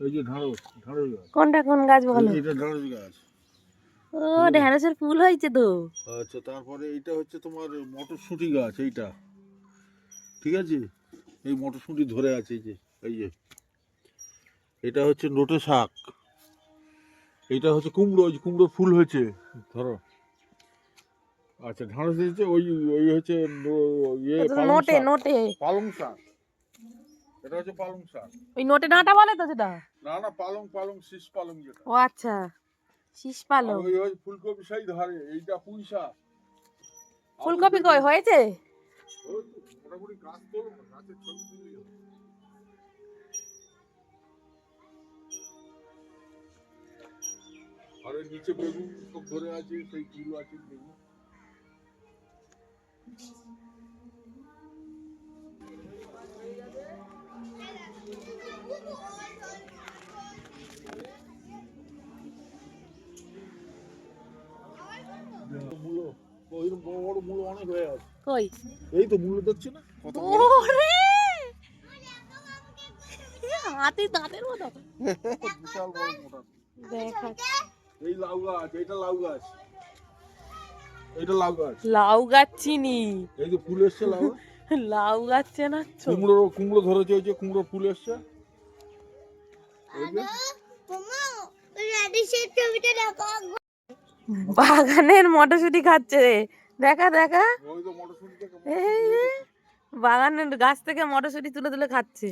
এই যে ঢাঁড়স গাছ। কোনটা কোন গাছ বলো? এটা ঢাঁড়স গাছ। ও ঢেঁড়সের ফুল হয়েছে তো। আচ্ছা, তারপরে এইটা হচ্ছে তোমার মটরশুঁটি গাছ। এইটা ঠিক আছে, এই মটরশুঁটি ধরে আছে। এই যে এটা হচ্ছে নোটে শাক। এইটা হচ্ছে কুমড়ো, ওই কুমড়োর ফুল হয়েছে ধরো। আচ্ছা, ঢাঁড়স দিয়েছে। ওই ওই হচ্ছে ইয়ে পালং নোটে শাক। নোটে পালং শাক, এটা হচ্ছে পালং শাক। ওই নোটে ডাঁটা বলে তো যেটা। না না, পালং শীষ পালং যেটা। ও আচ্ছা, শীষ পালং। ওই ওই ফুলকপি সেই ধরে। এইটা পুঁই শাক। ফুলকপি কই হয়েছে? মোটামুটি গাছ তোলো, গাছের ছবি তুলি। আর ওই নিচে বেগুন সব ধরে আছে, সেই ফুল আছে বেগুন। মূলো, ওইরকম বড় বড় মূলো অনেক হয়ে আছে। কই? এই তো মূলো দেখছি না কত বড়। ওরে হাতি দাঁতের মতো। বিশাল বড় মোটা। দেখা এই লাউ গাছ, এটা লাউ গাছ। এটা লাউ গাছ। লাউ গাছ চিনি, এই যে ফুল এসছে লাউ। লাউ গাছ চেনাচ্ছ? কুমড়ো ধরেছে, ওই যে কুমড়ো ফুল এসছে। বাগানের মটরশুঁটি খাচ্ছে রে। দেখা দেখা, ওই তো মটরশুঁটি। এই যে বাগানের গাছ থেকে মটরশুঁটি তুলে তুলে খাচ্ছে।